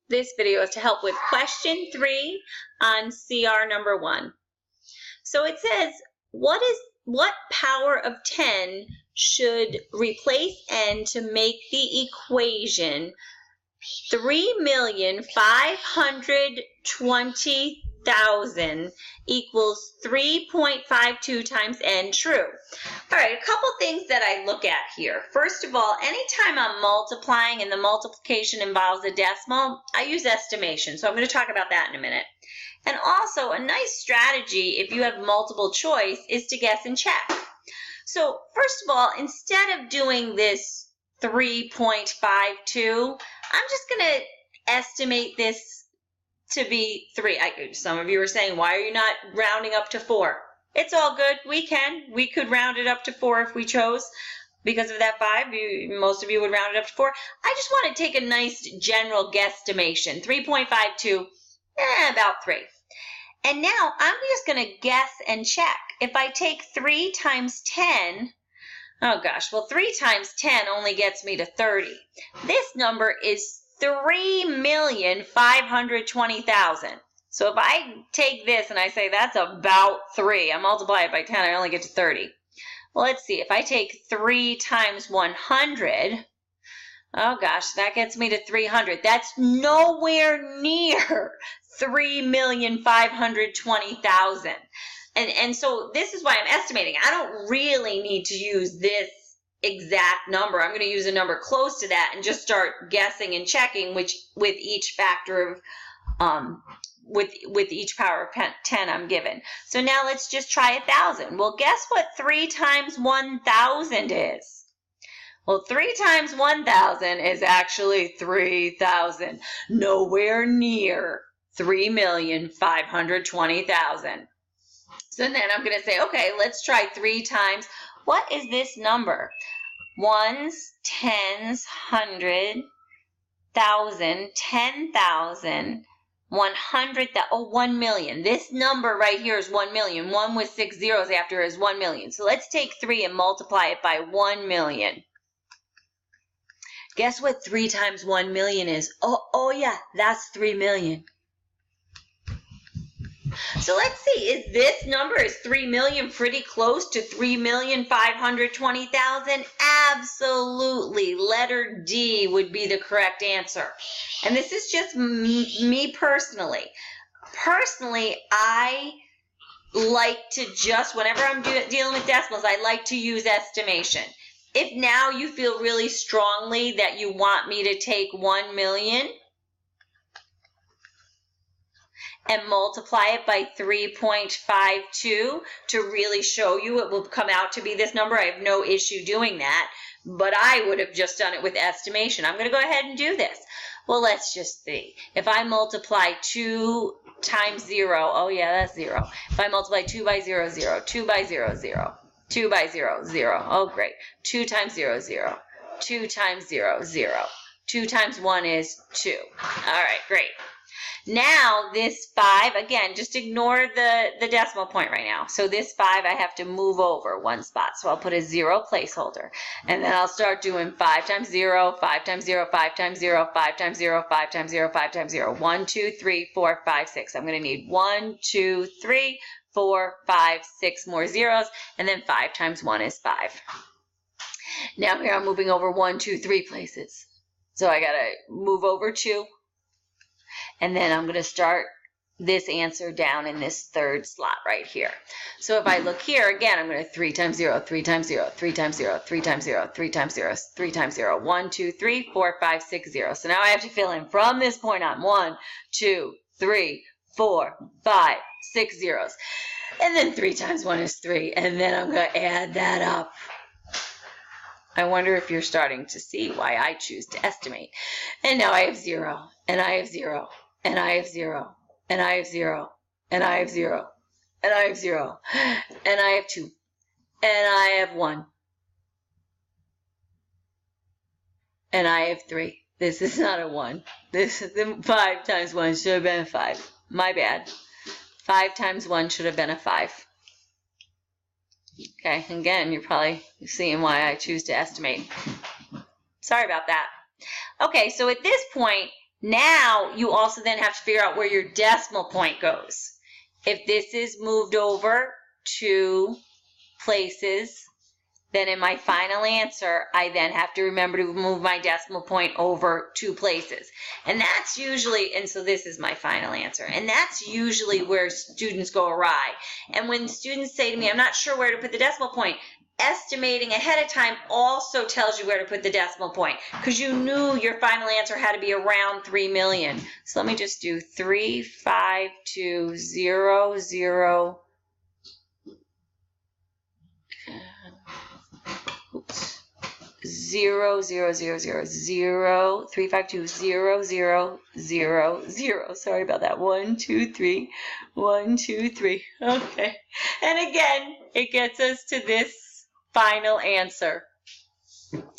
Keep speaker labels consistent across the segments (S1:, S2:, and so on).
S1: This video is to help with question 3 on CR number 1. So it says, what power of 10 should replace n to make the equation 3,520,000 equals 3.52 times n true? All right, a couple things that I look at here. First of all, anytime I'm multiplying and the multiplication involves a decimal, I use estimation. So I'm going to talk about that in a minute. And also, a nice strategy if you have multiple choice is to guess and check. So first of all, instead of doing this 3.52, I'm just going to estimate this to be 3. Some of you are saying, why are you not rounding up to 4? It's all good. We could round it up to 4 if we chose. Because of that 5, most of you would round it up to 4. I just want to take a nice general guesstimation. 3.52, about 3. And now I'm just going to guess and check. If I take 3 times 10, oh gosh, well 3 times 10 only gets me to 30. This number is 3,520,000. So if I take this and I say that's about 3, I multiply it by 10, I only get to 30. Well, let's see. If I take 3 times 100, oh gosh, that gets me to 300. That's nowhere near 3,520,000. And so this is why I'm estimating. I don't really need to use this exact number. I'm going to use a number close to that and just start guessing and checking with each factor of with each power of 10 I'm given. So now let's just try 1,000. Well, guess what 3 times 1,000 is? Well, 3 times 1,000 is actually 3,000. Nowhere near 3,520,000. So then I'm going to say, okay, let's try 3 times. What is this number? Ones, tens, 100, 1,000, 10,000, 100, 1 million. This number right here is 1 million. 1 with 6 zeros after is 1 million. So let's take 3 and multiply it by 1 million. Guess what 3 times 1 million is? Oh yeah, that's 3 million. So let's see, is this number, is 3 million pretty close to 3,520,000? Absolutely. Letter D would be the correct answer. And this is just me personally. Personally, I like to just, whenever I'm dealing with decimals, I like to use estimation. If now you feel really strongly that you want me to take 1 million and multiply it by 3.52 to really show you it will come out to be this number, I have no issue doing that. But I would have just done it with estimation. I'm going to go ahead and do this. Well, let's just see. If I multiply 2 times 0, oh yeah, that's 0. If I multiply 2 by 0, 0. 2 by 0, 0. 2 by 0, 0. Oh, great. 2 times 0, 0. 2 times 0, 0. 2 times 1 is 2. All right, great. Now this 5, again, just ignore the decimal point right now. So this 5, I have to move over 1 spot. So I'll put a 0 placeholder. And then I'll start doing 5 times 0, 5 times 0, 5 times 0, 5 times 0, 5 times 0, 5 times 0. 1, 2, 3, 4, 5, 6. I'm going to need 1, 2, 3, 4, 5, 6 more zeros. And then 5 times 1 is 5. Now here I'm moving over 1, 2, 3 places. So I got to move over 2. And then I'm going to start this answer down in this 3rd slot right here. So if I look here, again, I'm going to 3 times 0, 3 times 0, 3 times 0, 3 times 0, 3 times 0, 3 times 0, 1, 2, 3, 4, 5, 6, 0. So now I have to fill in from this point on 1, 2, 3, 4, 5, 6 zeros. And then 3 times 1 is 3. And then I'm going to add that up. I wonder if you're starting to see why I choose to estimate. And now I have 0, and I have 0, and I have 0, and I have 0, and I have 0, and I have 0, and I have 2, and I have 1, and I have 3. This is not a 1. This is 5 times 1 should have been a 5. My bad. 5 times 1 should have been a 5. Okay, again, you're probably seeing why I choose to estimate. Sorry about that. Okay, so at this point, Now, you also then have to figure out where your decimal point goes. If this is moved over 2 places, then in my final answer, I then have to remember to move my decimal point over 2 places. And that's usually, and so this is my final answer, and that's usually where students go awry. And when students say to me, I'm not sure where to put the decimal point, estimating ahead of time also tells you where to put the decimal point, because you knew your final answer had to be around 3 million. So let me just do 35200. Oops. 00000 3520000. Sorry about that. 1 2 3 1 2 3. Okay, and again it gets us to this final answer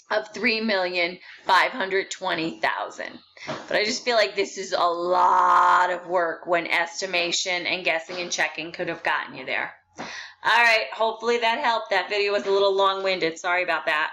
S1: of 3,520,000. But I just feel like this is a lot of work when estimation and guessing and checking could have gotten you there. All right, hopefully that helped. That video was a little long-winded. Sorry about that.